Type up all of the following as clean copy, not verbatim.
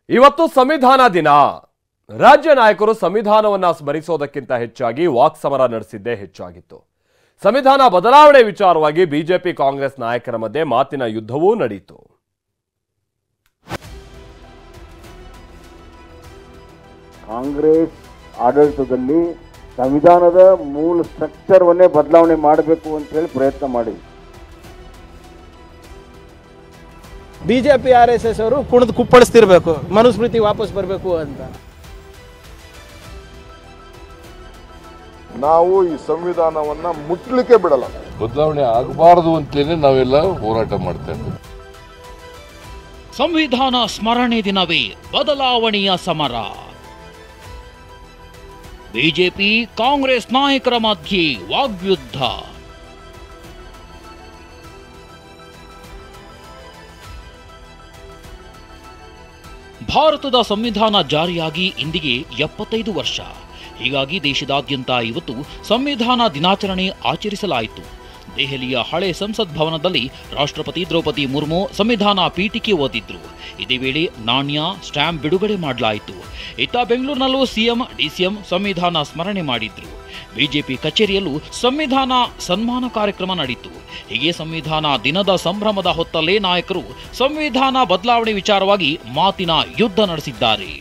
ಇವತ್ತು ಸಂವಿಧಾನ ದಿನ. ರಾಜ್ಯ ನಾಯಕರು ಸಂವಿಧಾನವನ್ನ ಸ್ಮರಿಸೋದಕ್ಕಿಂತ ಹೆಚ್ಚಾಗಿ ವಾಕ್ ಸಮರ ನಡೆಸಿದ್ದೇ ಹೆಚ್ಚಾಗಿತ್ತು. ಸಂವಿಧಾನ ಬದಲಾವಣೆ ವಿಚಾರವಾಗಿ ಬಿಜೆಪಿ ಕಾಂಗ್ರೆಸ್ ನಾಯಕರ ಮಧ್ಯೆ ಮಾತಿನ ಯುದ್ಧವೂ ನಡೆಯಿತು. ಕಾಂಗ್ರೆಸ್ ಆಡಳಿತದಲ್ಲಿ ಸಂವಿಧಾನದ ಮೂಲ ಸ್ಟ್ರಕ್ಚರ್ವನ್ನೇ ಬದಲಾವಣೆ ಮಾಡಬೇಕು ಅಂತ ಹೇಳಿ ಪ್ರಯತ್ನ ಮಾಡಿದ್ರು. ಬಿಜೆಪಿ RSS ಅವರು ಕುಣಿದು ಕುಪ್ಪಳಿಸ್ತಿರ್ಬೇಕು, ಮನುಸ್ಮೃತಿ ವಾಪಸ್ ಬರಬೇಕು ಅಂತ. ನಾವು ಈ ಸಂವಿಧಾನವನ್ನ ಮುಟ್ಲಿಕ್ಕೆ ಬಿಡಲ್ಲ. ಬದಲಾವಣೆ ಆಗಬಾರದು ಅಂತಲೇ ನಾವೆಲ್ಲ ಹೋರಾಟ ಮಾಡ್ತಾ ಇದ್ದೀವಿ. ಸಂವಿಧಾನ ಸ್ಮರಣೆ ದಿನವೇ ಬದಲಾವಣೆಯ ಸಮರ. ಬಿಜೆಪಿ ಕಾಂಗ್ರೆಸ್ ನಾಯಕರ ಮಧ್ಯೆ ವಾಗ್ಯುದ್ಧ. ಭಾರತದ ಸಂವಿಧಾನ ಜಾರಿಯಾಗಿ ಇಂದಿಗೆ 75 ವರ್ಷ. ಹೀಗಾಗಿ ದೇಶದಾದ್ಯಂತ ಇವತ್ತು ಸಂವಿಧಾನ ದಿನಾಚರಣೆ ಆಚರಿಸಲಾಯಿತು. ದೆಹಲಿಯ ಹಳೆ ಸಂಸತ್ ಭವನದಲ್ಲಿ ರಾಷ್ಟ್ರಪತಿ ದ್ರೌಪದಿ ಮುರ್ಮು ಸಂವಿಧಾನ ಪೀಠಿಕೆ ಓದಿದ್ರು. ಇದೇ ವೇಳೆ ನಾಣ್ಯ, ಸ್ಟ್ಯಾಂಪ್ ಬಿಡುಗಡೆ ಮಾಡಲಾಯಿತು. ಇತ್ತ ಬೆಂಗಳೂರಿನಲ್ಲೂ ಸಿಎಂ, ಡಿಸಿಎಂ ಸಂವಿಧಾನ ಸ್ಮರಣೆ ಮಾಡಿದ್ರು. ಬಿಜೆಪಿ ಕಚೇರಿಯಲ್ಲೂ ಸಂವಿಧಾನ ಸನ್ಮಾನ ಕಾರ್ಯಕ್ರಮ ನಡೆಯಿತು. ಹೀಗೆ ಸಂವಿಧಾನ ದಿನದ ಸಂಭ್ರಮದ ಹೊತ್ತಲ್ಲೇ ನಾಯಕರು ಸಂವಿಧಾನ ಬದಲಾವಣೆ ವಿಚಾರವಾಗಿ ಮಾತಿನ ಯುದ್ಧ ನಡೆಸಿದ್ದಾರೆ.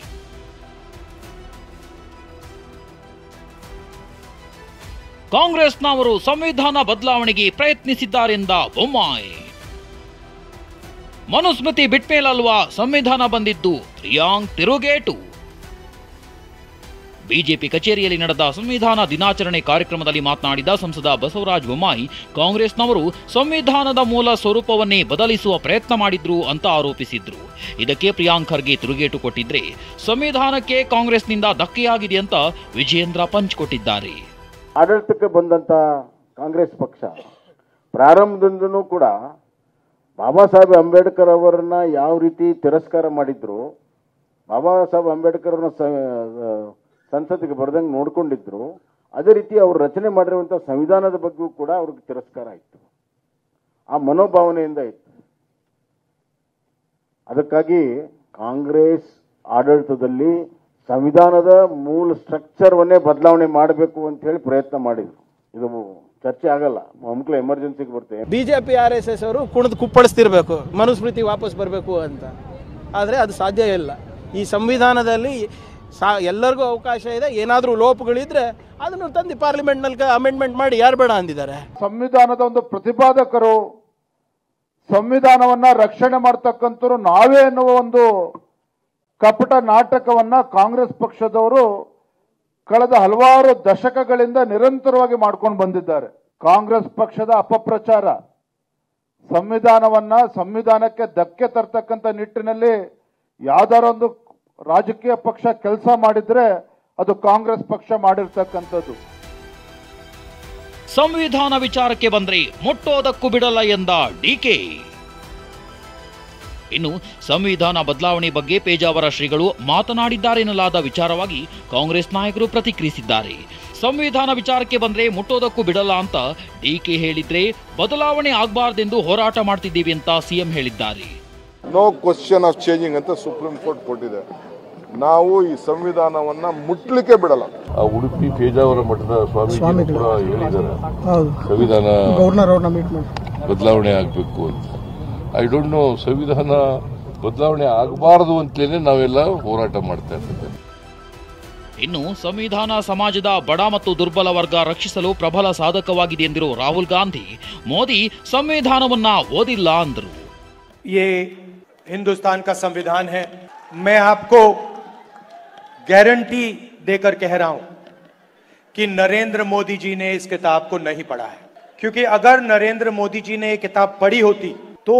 ಕಾಂಗ್ರೆಸ್ನವರು ಸಂವಿಧಾನ ಬದಲಾವಣೆಗೆ ಪ್ರಯತ್ನಿಸಿದ್ದಾರೆಂದ ಬೊಮ್ಮಾಯಿ. ಮನುಸ್ಮೃತಿ ಬಿಟ್ಮೇಲಲ್ವಾ ಸಂವಿಧಾನ ಬಂದಿದ್ದು, ಪ್ರಿಯಾಂಕ್ ತಿರುಗೇಟು. ಬಿಜೆಪಿ ಕಚೇರಿಯಲ್ಲಿ ನಡೆದ ಸಂವಿಧಾನ ದಿನಾಚರಣೆ ಕಾರ್ಯಕ್ರಮದಲ್ಲಿ ಮಾತನಾಡಿದ ಸಂಸದ ಬಸವರಾಜ ಬೊಮ್ಮಾಯಿ, ಕಾಂಗ್ರೆಸ್ನವರು ಸಂವಿಧಾನದ ಮೂಲ ಸ್ವರೂಪವನ್ನೇ ಬದಲಿಸುವ ಪ್ರಯತ್ನ ಮಾಡಿದ್ರು ಅಂತ ಆರೋಪಿಸಿದ್ರು. ಇದಕ್ಕೆ ಪ್ರಿಯಾಂಕ್ ಖರ್ಗೆ ತಿರುಗೇಟು ಕೊಟ್ಟಿದ್ರೆ ಸಂವಿಧಾನಕ್ಕೆ ಕಾಂಗ್ರೆಸ್ನಿಂದ ಧಕ್ಕೆಯಾಗಿದೆ ಅಂತ ವಿಜಯೇಂದ್ರ ಪಂಚ್ ಕೊಟ್ಟಿದ್ದಾರೆ. ಆಡಳಿತಕ್ಕೆ ಬಂದಂಥ ಕಾಂಗ್ರೆಸ್ ಪಕ್ಷ ಪ್ರಾರಂಭದಿಂದನೂ ಕೂಡ ಬಾಬಾ ಸಾಹೇಬ್ ಅಂಬೇಡ್ಕರ್ ಅವರನ್ನ ಯಾವ ರೀತಿ ತಿರಸ್ಕಾರ ಮಾಡಿದ್ರು, ಬಾಬಾ ಸಾಹೇಬ್ ಅಂಬೇಡ್ಕರ್ ಅವ್ರನ್ನ ಸಂಸತ್ತಿಗೆ ಬರ್ದಂಗೆ ನೋಡ್ಕೊಂಡಿದ್ರು, ಅದೇ ರೀತಿ ಅವರು ರಚನೆ ಮಾಡಿರುವಂಥ ಸಂವಿಧಾನದ ಬಗ್ಗೆಯೂ ಕೂಡ ಅವ್ರಿಗೆ ತಿರಸ್ಕಾರ ಇತ್ತು. ಆ ಮನೋಭಾವನೆಯಿಂದ ಇತ್ತು. ಅದಕ್ಕಾಗಿ ಕಾಂಗ್ರೆಸ್ ಆಡಳಿತದಲ್ಲಿ ಸಂವಿಧಾನದ ಮೂಲ ಸ್ಟ್ರಕ್ಚರ್ವನ್ನೇ ಬದಲಾವಣೆ ಮಾಡಬೇಕು ಅಂತ ಹೇಳಿ ಪ್ರಯತ್ನ ಮಾಡಿದ್ರು. ಇದು ಚರ್ಚೆ ಆಗಲ್ಲ, ಮಕ್ಕಳು ಎಮರ್ಜೆನ್ಸಿಗೆ ಬರ್ತೇವೆ. ಬಿಜೆಪಿ RSS ಅವರು ಕುಣಿದು ಕುಪ್ಪಳಿಸ್ತಿರ್ಬೇಕು, ಮನುಸ್ಮೃತಿ ವಾಪಸ್ ಬರಬೇಕು ಅಂತ. ಆದರೆ ಅದು ಸಾಧ್ಯ ಇಲ್ಲ. ಈ ಸಂವಿಧಾನದಲ್ಲಿ ಎಲ್ಲರಿಗೂ ಅವಕಾಶ ಇದೆ. ಏನಾದರೂ ಲೋಪಗಳಿದ್ರೆ ಅದನ್ನು ತಂದು ಪಾರ್ಲಿಮೆಂಟ್ನಲ್ಲಿ ಅಮೆಂಡ್ಮೆಂಟ್ ಮಾಡಿ ಯಾರು ಬೇಡ ಅಂದಿದ್ದಾರೆ. ಸಂವಿಧಾನದ ಒಂದು ಪ್ರತಿಪಾದಕರು, ಸಂವಿಧಾನವನ್ನ ರಕ್ಷಣೆ ಮಾಡ್ತಕ್ಕಂಥವ್ರು ನಾವೇ ಎನ್ನುವ ಒಂದು ಕಪಟ ನಾಟಕವನ್ನ ಕಾಂಗ್ರೆಸ್ ಪಕ್ಷದವರು ಕಳೆದ ಹಲವಾರು ದಶಕಗಳಿಂದ ನಿರಂತರವಾಗಿ ಮಾಡ್ಕೊಂಡು ಬಂದಿದ್ದಾರೆ. ಕಾಂಗ್ರೆಸ್ ಪಕ್ಷದ ಅಪಪ್ರಚಾರ, ಸಂವಿಧಾನಕ್ಕೆ ಧಕ್ಕೆ ತರ್ತಕ್ಕಂಥ ನಿಟ್ಟಿನಲ್ಲಿ ಯಾವ್ದಾರೊಂದು ರಾಜಕೀಯ ಪಕ್ಷ ಕೆಲಸ ಮಾಡಿದ್ರೆ ಅದು ಕಾಂಗ್ರೆಸ್ ಪಕ್ಷ ಮಾಡಿರ್ತಕ್ಕಂಥದ್ದು. ಸಂವಿಧಾನ ವಿಚಾರಕ್ಕೆ ಬಂದ್ರೆ ಮುಟ್ಟೋದಕ್ಕೂ ಬಿಡಲ್ಲ ಎಂದ ಡಿಕೆ. ಇನ್ನು ಸಂವಿಧಾನ ಬದಲಾವಣೆ ಬಗ್ಗೆ ಪೇಜಾವರ ಶ್ರೀಗಳು ಮಾತನಾಡಿದ್ದಾರೆನ್ನಲಾದ ವಿಚಾರವಾಗಿ ಕಾಂಗ್ರೆಸ್ ನಾಯಕರು ಪ್ರತಿಕ್ರಿಯಿಸಿದ್ದಾರೆ. ಸಂವಿಧಾನ ವಿಚಾರಕ್ಕೆ ಬಂದ್ರೆ ಮುಟ್ಟೋದಕ್ಕೂ ಬಿಡಲ್ಲ ಅಂತ ಡಿಕೆ ಹೇಳಿದ್ರೆ ಬದಲಾವಣೆ ಆಗಬಾರ್ದೆಂದು ಹೋರಾಟ ಮಾಡ್ತಿದ್ದೀವಿ ಅಂತ ಸಿಎಂ ಹೇಳಿದ್ದಾರೆ. ನೋ ಕ್ವಶನ್ ಆಫ್ ಚೇಂಜಿಂಗ್ ಅಂತ ಸುಪ್ರೀಂ ಕೋರ್ಟ್ ಕೊಟ್ಟಿದೆ. ನಾವು ಈ ಸಂವಿಧಾನವನ್ನ ಮುಟ್ಲಿಕ್ಕೆ ಬಿಡಲ್ಲ. ಆ ಉಡುಪಿ ಪೇಜಾವರ ಮಠದ ಸ್ವಾಮೀಜಿ ಕೂಡ ಹೇಳಿದ್ದಾರೆ ಸಂವಿಧಾನ ಬದಲಾವಣೆ ಆಗಬೇಕು ಅಂತ. ಐ ಡೋಂಟ್ ನೋ, ಸಂವಿಧಾನ ಬದಲಾವಣೆ ಆಗಬಾರದು ಅಂತಲೇ ನಾವೆಲ್ಲ ಹೋರಾಟ ಮಾಡ್ತಾ ಇದ್ದೇವೆ. ಇನ್ನು ಸಂವಿಧಾನ ಸಮಾಜದ ಬಡ ಮತ್ತು ದುರ್ಬಲ ವರ್ಗ ರಕ್ಷಿಸಲು ಪ್ರಬಲ ಸಾಧಕವಾಗಿದೆ ಎಂದಿರೋ ರಾಹುಲ್ ಗಾಂಧಿ, ಮೋದಿ ಸಂವಿಧಾನವನ್ನ ಓದಿಲ್ಲ ಅಂದರು. ये हिंदुस्तान का संविधान है. मैं आपको गारंटी देकर कह रहा हूं कि नरेंद्र मोदी जी ने इस किताब को नहीं पढ़ा है, क्योंकि अगर नरेंद्र मोदी जी ने ये किताब पढ़ी होती तो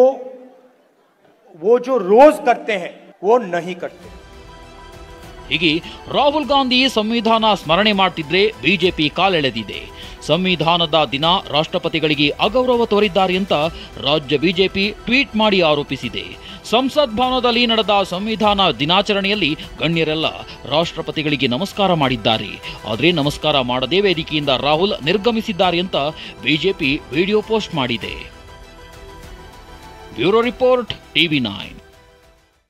वो जो रोज करते हैं वो नहीं करते. ಹೀಗೆ ರಾಹುಲ್ ಗಾಂಧಿ ಸಂವಿಧಾನ ಸ್ಮರಣೆ ಮಾಡ್ತಿದ್ರೆ ಬಿಜೆಪಿ ಕಾಲೆಳೆದಿದೆ. ಸಂವಿಧಾನದ ದಿನ ರಾಷ್ಟ್ರಪತಿಗಳಿಗೆ ಅಗೌರವ ತೋರಿದ್ದಾರೆ ಅಂತ ರಾಜ್ಯ ಬಿಜೆಪಿ ಟ್ವೀಟ್ ಮಾಡಿ ಆರೋಪಿಸಿದೆ. ಸಂಸತ್ ಭವನದಲ್ಲಿ ನಡೆದ ಸಂವಿಧಾನ ದಿನಾಚರಣೆಯಲ್ಲಿ ಗಣ್ಯರೆಲ್ಲ ರಾಷ್ಟ್ರಪತಿಗಳಿಗೆ ನಮಸ್ಕಾರ ಮಾಡಿದ್ದಾರೆ. ಆದರೆ ನಮಸ್ಕಾರ ಮಾಡದೇ ವೇದಿಕೆಯಿಂದ ರಾಹುಲ್ ನಿರ್ಗಮಿಸಿದ್ದಾರೆ ಅಂತ ಬಿಜೆಪಿ ವಿಡಿಯೋ ಪೋಸ್ಟ್ ಮಾಡಿದೆ. Bureau report, TV9.